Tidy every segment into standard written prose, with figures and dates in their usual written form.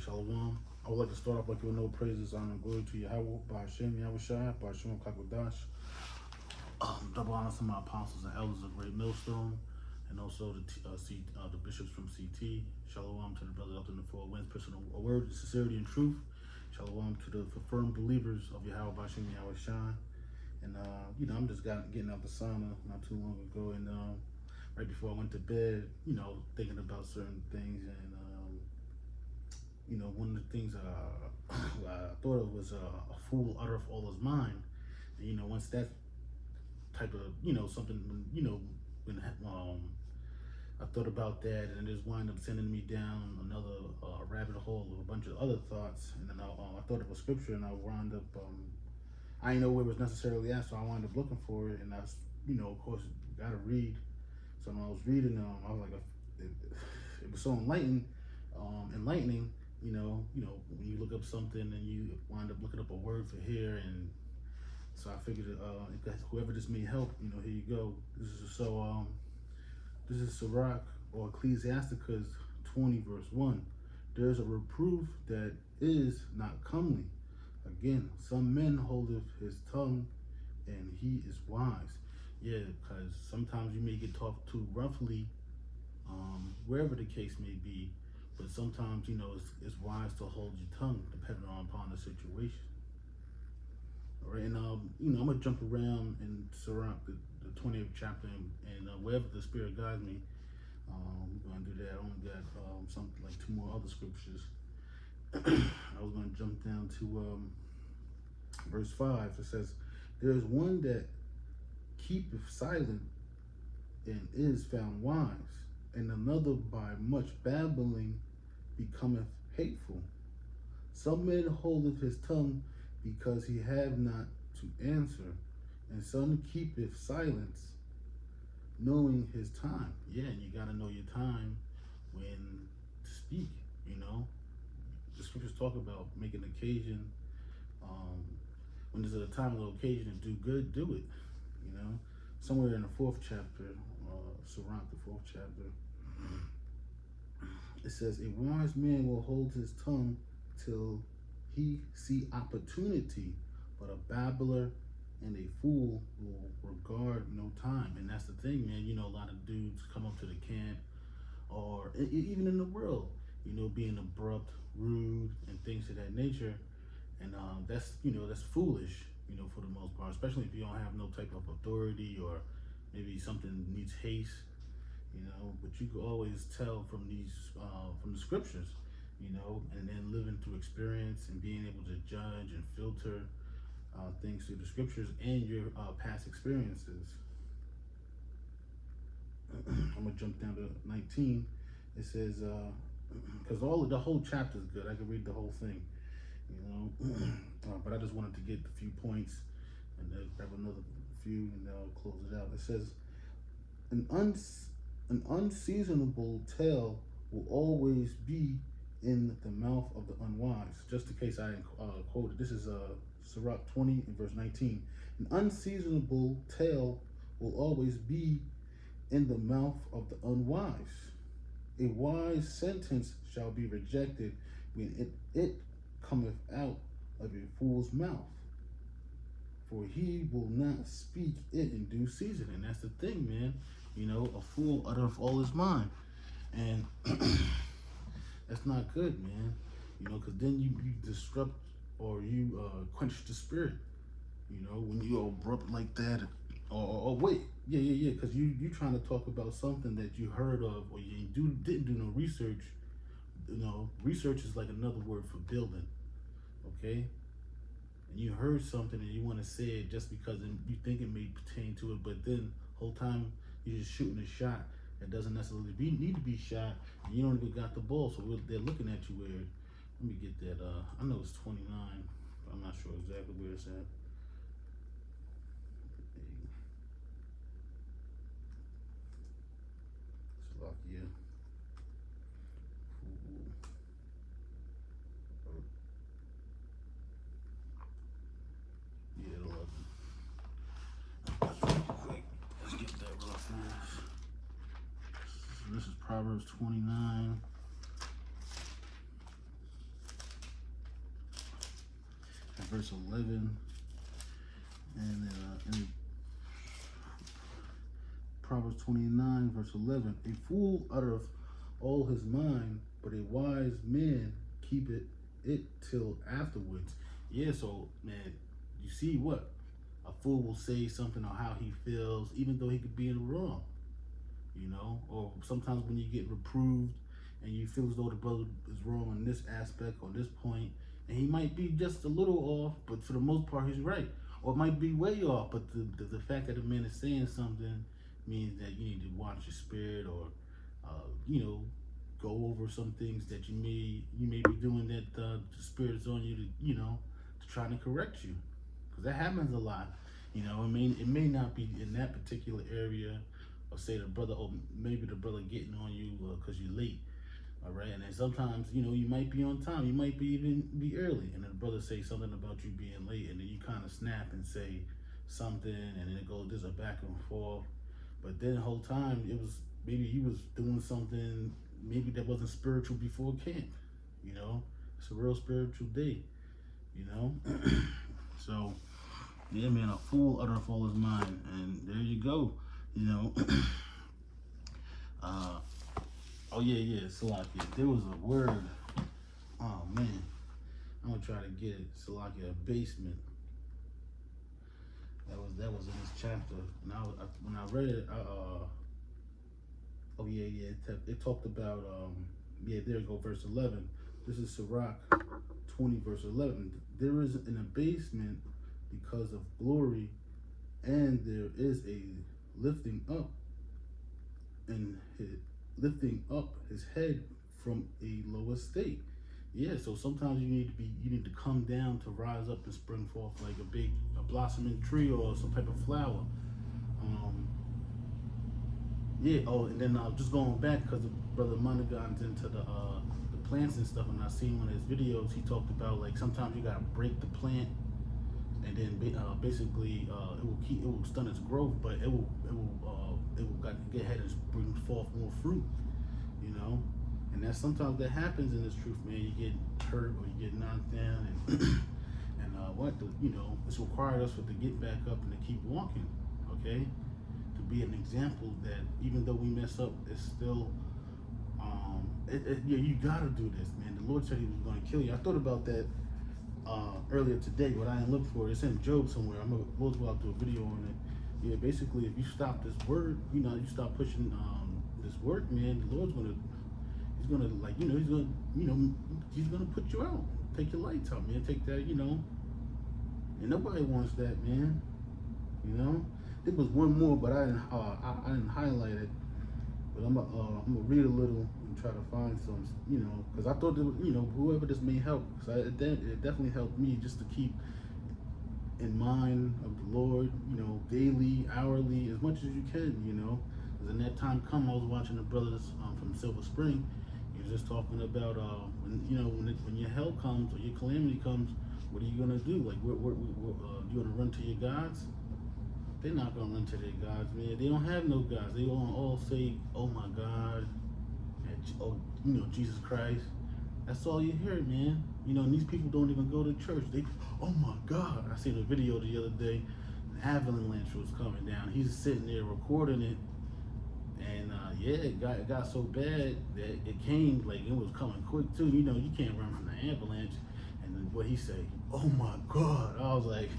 Shalom. I would like to start off by giving no praises, honor, and glory to Yahweh, Ba'Hashem, Yahweh Shai, Ba'Hashem, Kakwadash. Double honors to my apostles and elders of Great Millstone, and also the bishops from CT. Shalom to the brothers out in the four winds, personal a word of sincerity and truth. Shalom to the firm believers of Yahweh, Ba'Hashem, Yahweh Shai. And, I'm just getting out the sauna not too long ago, and right before I went to bed, thinking about certain things, and one of the things I thought of was a fool uttereth all his mind. And once that type of something when I thought about that, and it just wound up sending me down another rabbit hole of a bunch of other thoughts. And then I thought of a scripture, and I wound up I didn't know where it was necessarily at, so I wound up looking for it, and I of course gotta read. So when I was reading, I was like, it was so enlightening. When you look up something and you wind up looking up a word for here, and so I figured, whoever this may help, here you go. This is Sirach, or Ecclesiasticus 20 verse 1. There's a reproof that is not comely. Again, some men holdeth his tongue, and he is wise. Yeah, because sometimes you may get talked to roughly, wherever the case may be, but sometimes, it's wise to hold your tongue, depending upon the situation. All right, and, I'm going to jump around in Sirach, the 20th chapter, and wherever the Spirit guides me, we're going to do that. I only got something like 2 more other scriptures. I was going to jump down to verse 5. It says, there is one that keepeth silent and is found wise, and another by much babbling becometh hateful. Some man holdeth his tongue because he have not to answer, and some keepeth silence, knowing his time. Yeah, and you got to know your time when to speak. The scriptures talk about making occasion. When there's a time or occasion to do good, do it. Somewhere in the 4th chapter, Sirach, the 4th chapter, it says, a wise man will hold his tongue till he see opportunity, but a babbler and a fool will regard no time. And that's the thing, man. A lot of dudes come up to the camp, or even in the world, being abrupt, rude, and things of that nature. And that's foolish, for the most part, especially if you don't have no type of authority, or maybe something needs haste, but you can always tell from the scriptures, and then living through experience and being able to judge and filter things through the scriptures and your past experiences. I'm gonna jump down to 19. It says, because the whole chapter is good. I could read the whole thing, but I just wanted to get a few points and then grab another few, and then I'll close it out. It says, an unseasonable tale will always be in the mouth of the unwise. Just in case I quoted, this is Sirach 20 and verse 19. An unseasonable tale will always be in the mouth of the unwise. A wise sentence shall be rejected when it cometh out of a fool's mouth, for he will not speak it in due season. And that's the thing, man. A fool uttereth all his mind, and that's not good, man. Because then you disrupt, or you quench the spirit. When you abrupt like that, or wait, yeah, because you trying to talk about something that you heard of, or you didn't do no research. Research is like another word for building. Okay, and you heard something and you want to say it just because you think it may pertain to it, but then whole time you're just shooting a shot that doesn't necessarily need to be shot, and you don't even got the ball, so they're looking at you weird. Let me get that. I know it's 29, but I'm not sure exactly where it's at. Slovakia. Yeah, 11. Quick, let's get that real fast. So this is Proverbs 29. verse 11, and in Proverbs 29, verse 11, a fool uttereth all his mind, but a wise man keepeth it till afterwards. Yeah, so man, you see what? A fool will say something on how he feels, even though he could be in the wrong. Or sometimes when you get reproved and you feel as though the brother is wrong on this aspect or this point, and he might be just a little off, but for the most part he's right. Or it might be way off, but the fact that a man is saying something means that you need to watch your spirit, or go over some things that you may be doing that the spirit is on you to try to correct you, because that happens a lot. It may not be in that particular area, or say the brother, or maybe the brother getting on you because you're late. All right, and then sometimes you might be on time, you might even be early, and then the brother say something about you being late, and then you kind of snap and say something, and then there's a back and forth. But then the whole time it was maybe he was doing something maybe that wasn't spiritual before camp. It's a real spiritual day. So yeah, man, a fool uttereth all his mind, and there you go. Oh yeah, Salakia. There was a word. Oh man, I'm gonna try to get it. Salakia, basement. That was in this chapter, and when I read it, oh yeah, it talked about there you go, verse 11. This is Sirach 20, verse 11. There is an abasement because of glory, and there is a lifting up his head from a low estate. Yeah, so sometimes you need to come down to rise up and spring forth like a blossoming tree or some type of flower. And then just going back, because the brother Money got into the plants and stuff, and I seen one of his videos, he talked about like sometimes you gotta break the plant, and then basically it will stunt its growth, but it will get ahead and bring forth more fruit, and that sometimes that happens in this truth, man. You get hurt or you get knocked down, and it's required us to get back up and to keep walking, okay? To be an example that even though we mess up, it's still you gotta do this, man. The Lord said He was going to kill you. I thought about that earlier today, but I didn't look for it. It's in Job somewhere. We'll do a video on it. Yeah, basically, if you stop this word, you stop pushing this work, man. The Lord's He's gonna put you out, take your lights out, man. Take that, and nobody wants that, man. There was one more, but I didn't highlight it. But I'm gonna read a little and try to find some, because I thought that, whoever this may help, because it definitely helped me just to keep in mind of the Lord, daily, hourly, as much as you can, Because in that time come, I was watching the brothers from Silver Spring. He was just talking about when your hell comes or your calamity comes, what are you gonna do? Like, you gonna run to your gods? They're not gonna run to their gods, man. They don't have no gods. They gonna all say, "Oh my God," and Jesus Christ. That's all you hear, man. And these people don't even go to church. Oh my God! I seen a video the other day. An avalanche was coming down. He's sitting there recording it, and it got so bad that it came, like, it was coming quick too. You can't run from the avalanche. And then what he say? Oh my God! I was like,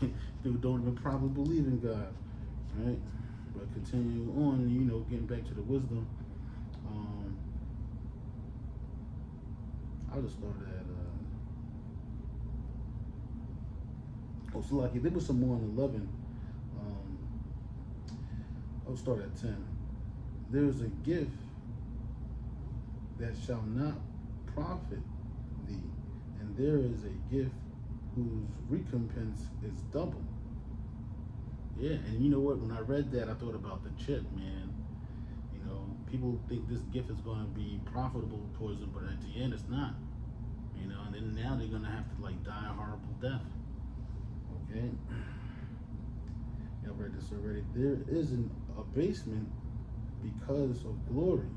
dude, don't even probably believe in God. Right, but continue on, getting back to the wisdom. I'll just start at so like there was some more on 11. I'll start at 10. There is a gift that shall not profit thee, and there is a gift whose recompense is double. Yeah, and you know what? When I read that, I thought about the chip, man. People think this gift is going to be profitable towards them, but at the end, it's not. And then now they're going to have to die a horrible death. Okay? I've read this already. There is an abasement because of glory,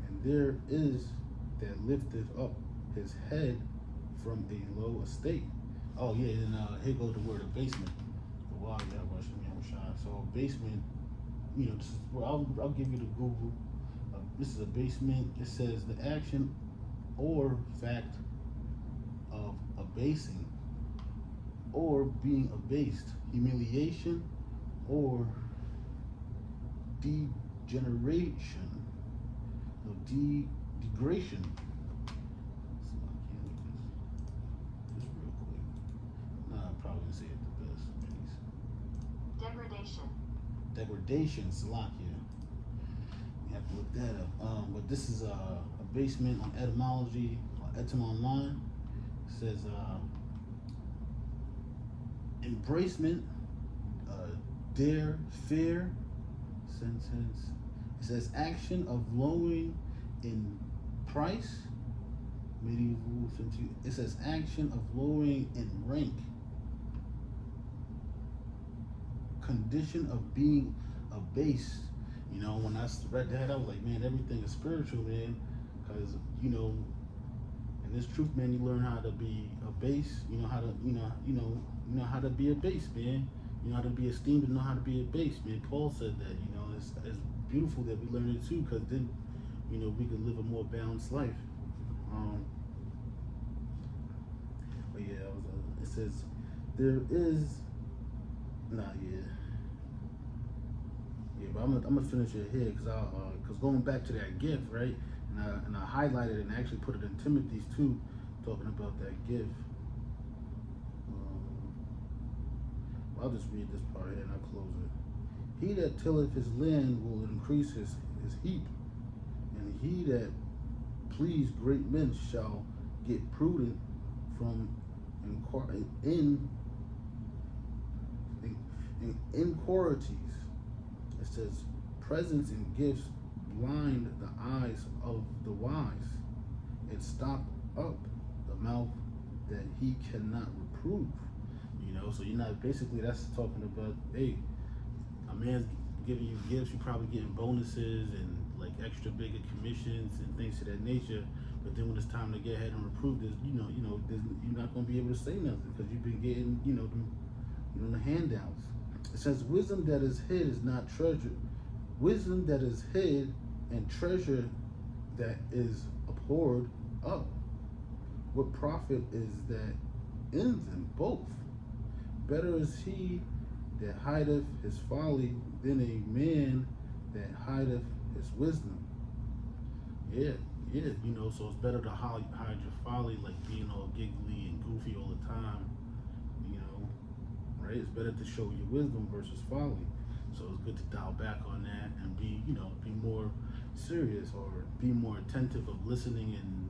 and there is that lifted up his head from a low estate. Oh yeah, and here goes the word abasement. Wow, yeah, so basement, this is where I'll give you the Google. This is a basement. It says the action or fact of abasing or being abased, humiliation or degeneration, no, degradation. So I can't look this real quick. Nah, I probably didn't say it the best. Degradation. Degradation, Salakia. You have to look that up. But this is a basement on etymology, Etym Online. It says embracement, dare, fear, sentence. It says action of lowering in price, medieval. It says action of lowering in rank, condition of being abased. When I read that, I was like, man, everything is spiritual, man. Because in this truth, man, you learn how to be a base. You know how to, you know how to be a base, man. You know how to be esteemed and know how to be a base, man. Paul said that. It's beautiful that we learn it too, because then, we can live a more balanced life. But yeah, it says there is, yeah, but I'm gonna finish it here because going back to that gift, right? And I highlighted it and actually put it in Timothy's too, talking about that gift. I'll just read this part here and I'll close it. He that tilleth his land will increase his heap, and he that please great men shall get prudent from inquieties. It says, presents and gifts blind the eyes of the wise, and stop up the mouth that he cannot reprove. So basically that's talking about, hey, a man's giving you gifts, you're probably getting bonuses and like extra bigger commissions and things of that nature. But then when it's time to get ahead and reprove this, you're not going to be able to say nothing because you've been getting, the handouts. It says, wisdom that is hid is not treasure. Wisdom that is hid and treasure that is abhorred up. What profit is that in them both? Better is he that hideth his folly than a man that hideth his wisdom. Yeah, so it's better to hide your folly, like being all giggly and goofy all the time, right? It's better to show your wisdom versus folly. So it's good to dial back on that and be more serious or be more attentive of listening and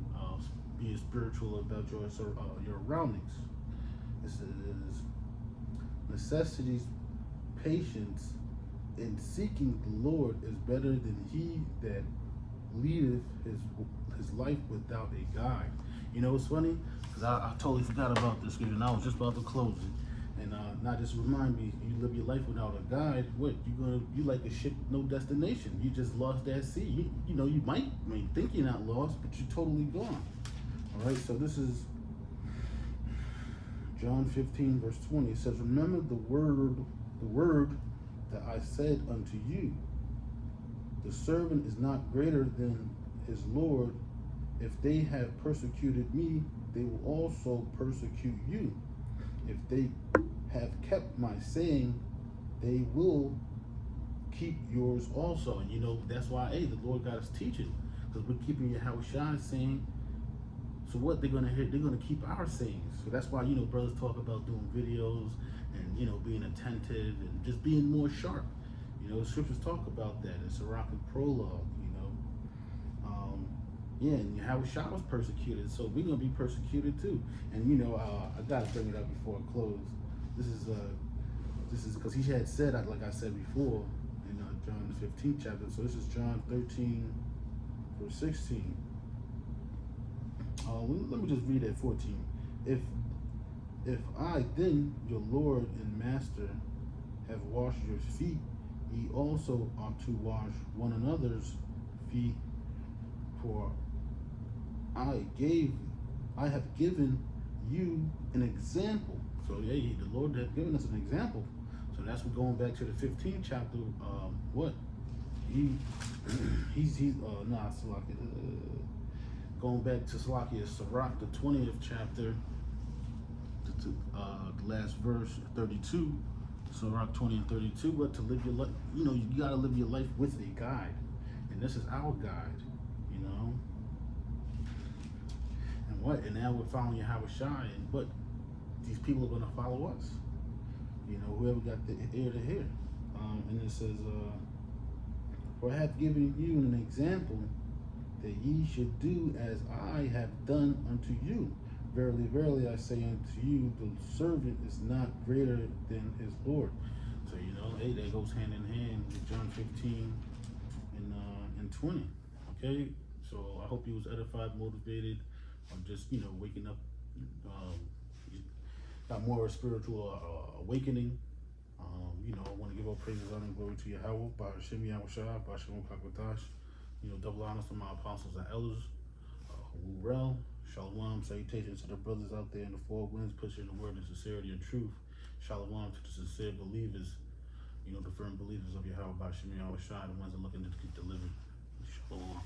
being spiritual about your surroundings. This is necessities, patience, in seeking the Lord is better than he that leadeth his life without a guide. It's funny because I totally forgot about this scripture and I was just about to close it. And not just remind me, you live your life without a guide. What you like a ship, no destination. You just lost that sea. You might think you're not lost, but you're totally gone. All right. So this is John 15 verse 20. It says, "Remember the word that I said unto you. The servant is not greater than his Lord. If they have persecuted me, they will also persecute you. If they have kept my saying, they will keep yours also." And that's why, the Lord got us teaching, because we're keeping Yahushua saying. So what they're gonna hear, they're gonna keep our sayings. So that's why brothers talk about doing videos and being attentive and just being more sharp. Scriptures talk about that. It's a rocket prologue. And Yahushua was persecuted, so we're gonna be persecuted too. And I gotta bring it up before I close. This is because he had said, like I said before, in John the 15th chapter. So this is John 13, verse 16. Let me just read at 14. If I then, your Lord and Master, have washed your feet, ye also ought to wash one another's feet. For I have given you an example. So yeah, the Lord has given us an example. So that's what going back to the 15th chapter. What he he's Salakia. Going back to Salakia Sirach, the 20th chapter, the last verse 32. Sirach 20 and 32. But to live your life, you gotta live your life with a guide, and this is our guide. And now we're following Yahweh Shai, and what these people are gonna follow us. Whoever got the ear to hear. And it says, for I have given you an example that ye should do as I have done unto you. Verily, verily, I say unto you, the servant is not greater than his Lord. So, hey, that goes hand in hand with John 15 and 20. Okay, so I hope you was edified, motivated, or just, waking up, got more spiritual awakening. I want to give all praises, honor, and glory to Yahweh, by Hashem Yahweh Shai, by Hashem Kakwatash. Double honors to my apostles and elders. Rel, Shalom, salutations to the brothers out there in the four winds, pushing the word in sincerity and truth. Shalom to the sincere believers, the firm believers of Yahweh, by Hashem Yahweh Shai, the ones that are looking to keep the living. Shalom.